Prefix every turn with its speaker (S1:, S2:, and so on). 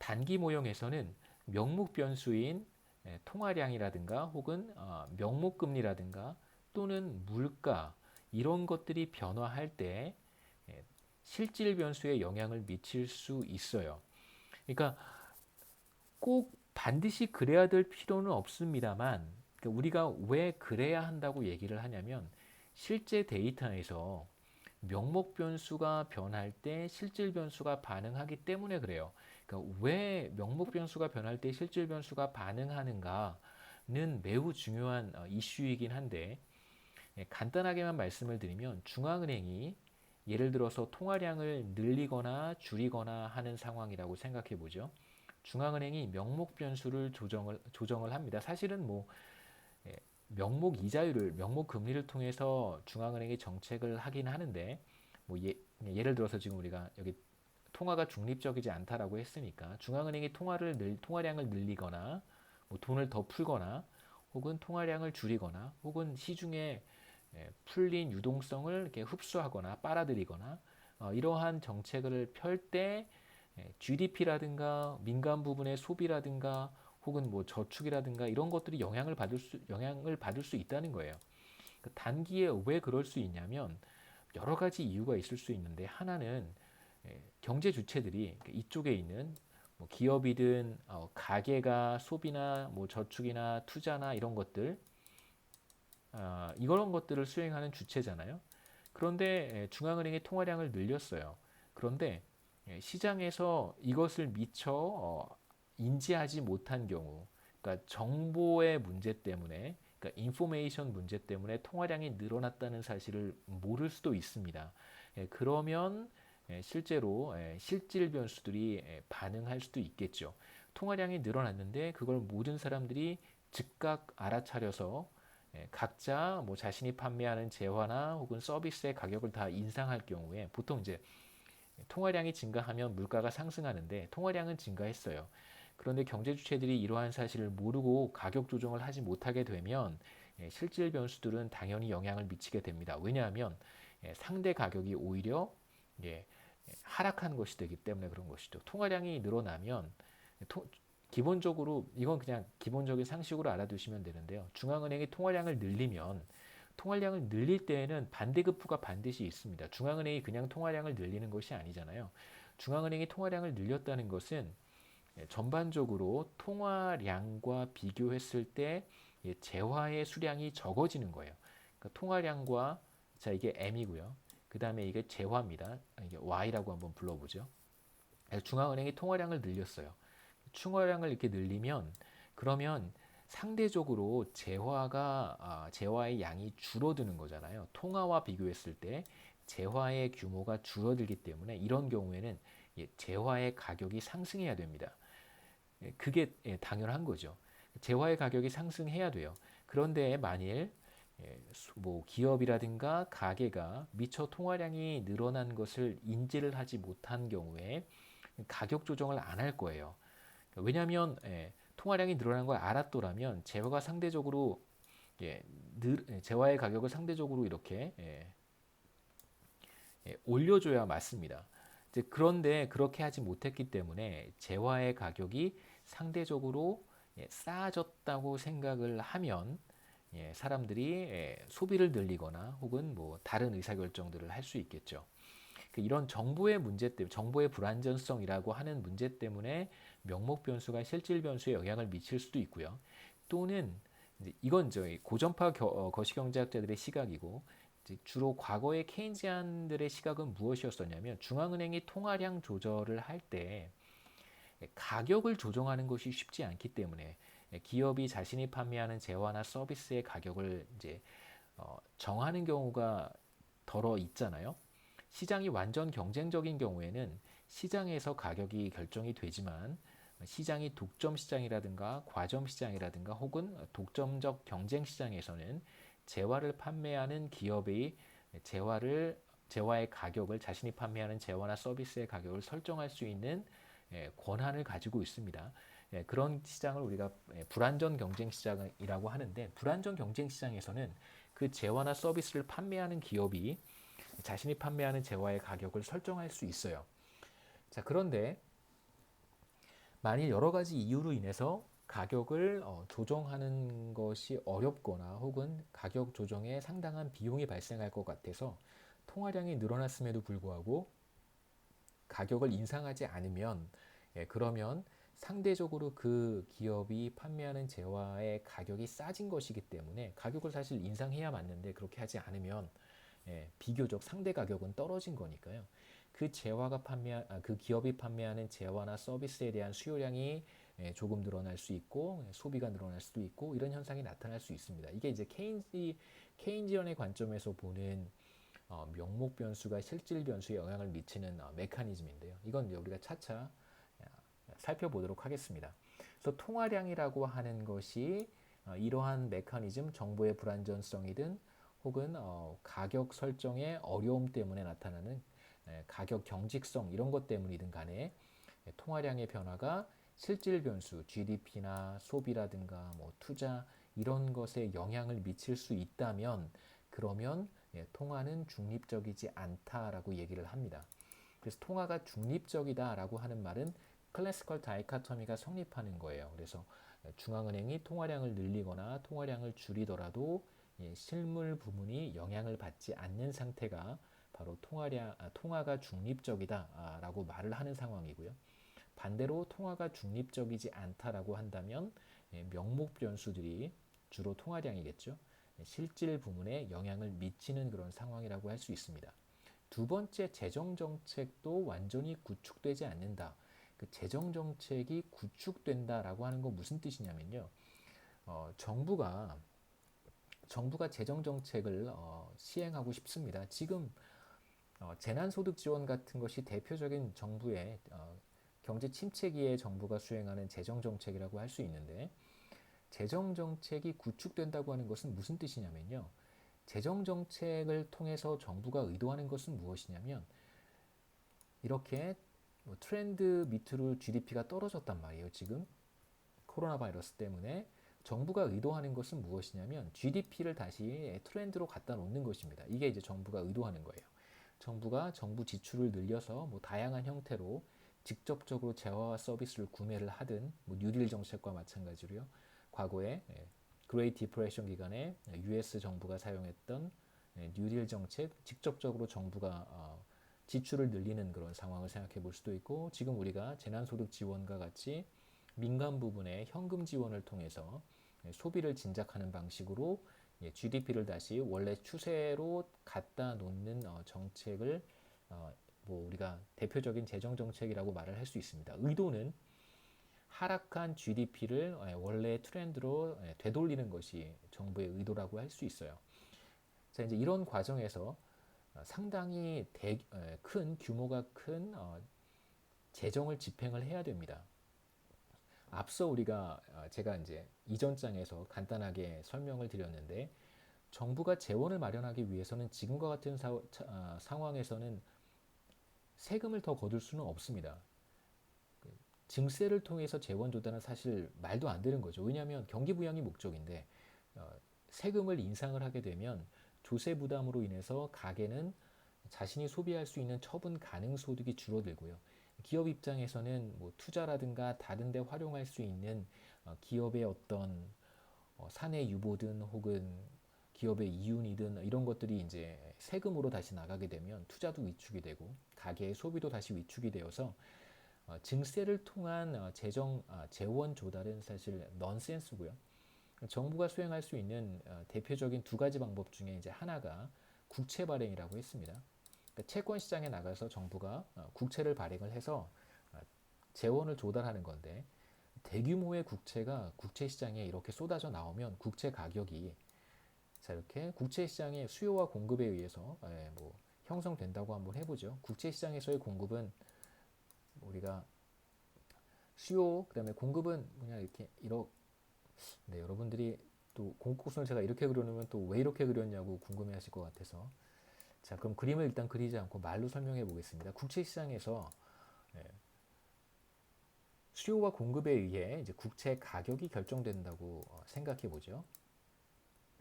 S1: 단기 모형에서는 명목 변수인 통화량이라든가 혹은 명목 금리라든가 또는 물가 이런 것들이 변화할 때 실질 변수에 영향을 미칠 수 있어요. 그러니까 꼭 반드시 그래야 될 필요는 없습니다만 그러니까 우리가 왜 그래야 한다고 얘기를 하냐면 실제 데이터에서 명목 변수가 변할 때 실질 변수가 반응하기 때문에 그래요. 그러니까 왜 명목 변수가 변할 때 실질 변수가 반응하는가는 매우 중요한 이슈이긴 한데 간단하게만 말씀을 드리면 중앙은행이 예를 들어서 통화량을 늘리거나 줄이거나 하는 상황이라고 생각해 보죠. 중앙은행이 명목 변수를 조정을 합니다. 사실은 뭐 명목 이자율을 명목 금리를 통해서 중앙은행이 정책을 하긴 하는데 뭐 예를 들어서 지금 우리가 여기 통화가 중립적이지 않다라고 했으니까 중앙은행이 통화량을 늘리거나 뭐 돈을 더 풀거나 혹은 통화량을 줄이거나 혹은 시중에 풀린 유동성을 이렇게 흡수하거나 빨아들이거나 이러한 정책을 펼 때 GDP라든가 민간 부분의 소비라든가 혹은 뭐 저축이라든가 이런 것들이 영향을 받을 수 있다는 거예요. 단기에 왜 그럴 수 있냐면 여러 가지 이유가 있을 수 있는데 하나는 경제 주체들이 이쪽에 있는 뭐 기업이든 가게가 소비나 뭐 저축이나 투자나 이런 것들 이런 것들을 수행하는 주체잖아요. 그런데 중앙은행이 통화량을 늘렸어요. 그런데 시장에서 이것을 미처 인지하지 못한 경우, 그러니까 정보의 문제 때문에, 그러니까 인포메이션 문제 때문에 통화량이 늘어났다는 사실을 모를 수도 있습니다. 그러면 실제로 실질 변수들이 반응할 수도 있겠죠. 통화량이 늘어났는데 그걸 모든 사람들이 즉각 알아차려서 각자 뭐 자신이 판매하는 재화나 혹은 서비스의 가격을 다 인상할 경우에 보통 이제 통화량이 증가하면 물가가 상승하는데 통화량은 증가했어요. 그런데 경제 주체들이 이러한 사실을 모르고 가격 조정을 하지 못하게 되면 실질 변수들은 당연히 영향을 미치게 됩니다. 왜냐하면 상대 가격이 오히려 하락하는 것이 되기 때문에 그런 것이죠. 통화량이 늘어나면 기본적으로 이건 그냥 기본적인 상식으로 알아두시면 되는데요. 중앙은행이 통화량을 늘리면 통화량을 늘릴 때에는 반대급부가 반드시 있습니다. 중앙은행이 그냥 통화량을 늘리는 것이 아니잖아요. 중앙은행이 통화량을 늘렸다는 것은 전반적으로 통화량과 비교했을 때 재화의 수량이 적어지는 거예요. 그러니까 통화량과 자 이게 M이고요. 그 다음에 이게 재화입니다. 이게 Y라고 한번 불러보죠. 중앙은행이 통화량을 늘렸어요. 충화량을 이렇게 늘리면 그러면 상대적으로 재화의 양이 줄어드는 거잖아요. 통화와 비교했을 때 재화의 규모가 줄어들기 때문에 이런 경우에는 재화의 가격이 상승해야 됩니다. 그게 당연한 거죠. 재화의 가격이 상승해야 돼요. 그런데 만일 뭐 기업이라든가 가게가 미처 통화량이 늘어난 것을 인지를 하지 못한 경우에 가격 조정을 안 할 거예요. 왜냐하면 통화량이 늘어난 걸 알았더라면 재화가 상대적으로 재화의 가격을 상대적으로 이렇게 올려줘야 맞습니다. 그런데 그렇게 하지 못했기 때문에 재화의 가격이 상대적으로 싸졌다고 생각을 하면 사람들이 소비를 늘리거나 혹은 뭐 다른 의사결정들을 할 수 있겠죠. 이런 정보의 문제 때문에 정보의 불안전성이라고 하는 문제 때문에 명목 변수가 실질 변수에 영향을 미칠 수도 있고요. 또는 이건 저희 고전파 거시경제학자들의 시각이고 주로 과거의 케인지안들의 시각은 무엇이었었냐면 중앙은행이 통화량 조절을 할 때 가격을 조정하는 것이 쉽지 않기 때문에 기업이 자신이 판매하는 재화나 서비스의 가격을 이제 정하는 경우가 덜어 있잖아요. 시장이 완전 경쟁적인 경우에는 시장에서 가격이 결정이 되지만 시장이 독점 시장이라든가 과점 시장이라든가 혹은 독점적 경쟁 시장에서는 재화를 판매하는 기업의 재화의 가격을 자신이 판매하는 재화나 서비스의 가격을 설정할 수 있는 권한을 가지고 있습니다. 그런 시장을 우리가 불안전 경쟁 시장이라고 하는데 불안전 경쟁 시장에서는 그 재화나 서비스를 판매하는 기업이 자신이 판매하는 재화의 가격을 설정할 수 있어요. 자, 그런데 만일 여러 가지 이유로 인해서 가격을 조정하는 것이 어렵거나 혹은 가격 조정에 상당한 비용이 발생할 것 같아서 통화량이 늘어났음에도 불구하고 가격을 인상하지 않으면 그러면 상대적으로 그 기업이 판매하는 재화의 가격이 싸진 것이기 때문에 가격을 사실 인상해야 맞는데 그렇게 하지 않으면 비교적 상대 가격은 떨어진 거니까요. 그 기업이 판매하는 재화나 서비스에 대한 수요량이 조금 늘어날 수 있고 소비가 늘어날 수도 있고 이런 현상이 나타날 수 있습니다. 이게 이제 케인지언의 관점에서 보는 명목 변수가 실질 변수에 영향을 미치는 메커니즘인데요. 이건 이제 우리가 차차 살펴보도록 하겠습니다. 그래서 통화량이라고 하는 것이 이러한 메커니즘, 정보의 불안전성이든 혹은 가격 설정의 어려움 때문에 나타나는 가격 경직성 이런 것 때문이든 간에 통화량의 변화가 실질 변수, GDP나 소비라든가 뭐 투자 이런 것에 영향을 미칠 수 있다면 그러면 통화는 중립적이지 않다라고 얘기를 합니다. 그래서 통화가 중립적이다라고 하는 말은 클래시컬 다이카토미가 성립하는 거예요. 그래서 중앙은행이 통화량을 늘리거나 통화량을 줄이더라도 실물 부문이 영향을 받지 않는 상태가 바로 통화가 중립적이다라고 말을 하는 상황이고요. 반대로 통화가 중립적이지 않다라고 한다면 명목 변수들이 주로 통화량이겠죠. 실질 부문에 영향을 미치는 그런 상황이라고 할 수 있습니다. 두 번째, 재정 정책도 완전히 구축되지 않는다. 그 재정 정책이 구축된다라고 하는 건 무슨 뜻이냐면요. 정부가 재정 정책을 시행하고 싶습니다. 지금 재난소득 지원 같은 것이 대표적인 정부의 경제 침체기에 정부가 수행하는 재정 정책이라고 할 수 있는데 재정 정책이 구축된다고 하는 것은 무슨 뜻이냐면요. 재정 정책을 통해서 정부가 의도하는 것은 무엇이냐면 이렇게 트렌드 밑으로 GDP가 떨어졌단 말이에요. 지금 코로나 바이러스 때문에 정부가 의도하는 것은 무엇이냐면 GDP를 다시 트렌드로 갖다 놓는 것입니다. 이게 이제 정부가 의도하는 거예요. 정부가 정부 지출을 늘려서 뭐 다양한 형태로 직접적으로 재화와 서비스를 구매를 하든 뭐 뉴딜 정책과 마찬가지로요. 과거에 그레이트 디프레션 기간에 US 정부가 사용했던 뉴딜 정책 직접적으로 정부가 지출을 늘리는 그런 상황을 생각해 볼 수도 있고 지금 우리가 재난소득 지원과 같이 민간 부분의 현금 지원을 통해서 소비를 진작하는 방식으로 GDP를 다시 원래 추세로 갖다 놓는 정책을 뭐 우리가 대표적인 재정 정책이라고 말을 할 수 있습니다. 의도는 하락한 GDP를 원래 트렌드로 되돌리는 것이 정부의 의도라고 할 수 있어요. 자, 이제 이런 과정에서 상당히 큰 규모가 큰 재정을 집행을 해야 됩니다. 앞서 우리가 제가 이제 이전 장에서 간단하게 설명을 드렸는데 정부가 재원을 마련하기 위해서는 지금과 같은 상황에서는 세금을 더 거둘 수는 없습니다. 증세를 통해서 재원 조달은 사실 말도 안 되는 거죠. 왜냐하면 경기 부양이 목적인데 세금을 인상을 하게 되면 조세 부담으로 인해서 가계는 자신이 소비할 수 있는 처분 가능 소득이 줄어들고요. 기업 입장에서는 뭐 투자라든가 다른 데 활용할 수 있는 기업의 어떤 사내 유보든 혹은 기업의 이윤이든 이런 것들이 이제 세금으로 다시 나가게 되면 투자도 위축이 되고 가계의 소비도 다시 위축이 되어서 증세를 통한 재원 조달은 사실 넌센스고요. 정부가 수행할 수 있는 대표적인 두 가지 방법 중에 이제 하나가 국채 발행이라고 했습니다. 그러니까 채권 시장에 나가서 정부가 국채를 발행을 해서 재원을 조달하는 건데 대규모의 국채가 국채 시장에 이렇게 쏟아져 나오면 국채 가격이 자 이렇게 국채 시장의 수요와 공급에 의해서 뭐 형성된다고 한번 해보죠. 국채 시장에서의 공급은 우리가 수요 그다음에 공급은 그냥 네, 여러분들이 또 공급선을 제가 이렇게 그려놓으면 또 왜 이렇게 그렸냐고 궁금해하실 것 같아서 자 그럼 그림을 일단 그리지 않고 말로 설명해 보겠습니다. 국채 시장에서 수요와 공급에 의해 이제 국채 가격이 결정된다고 생각해 보죠.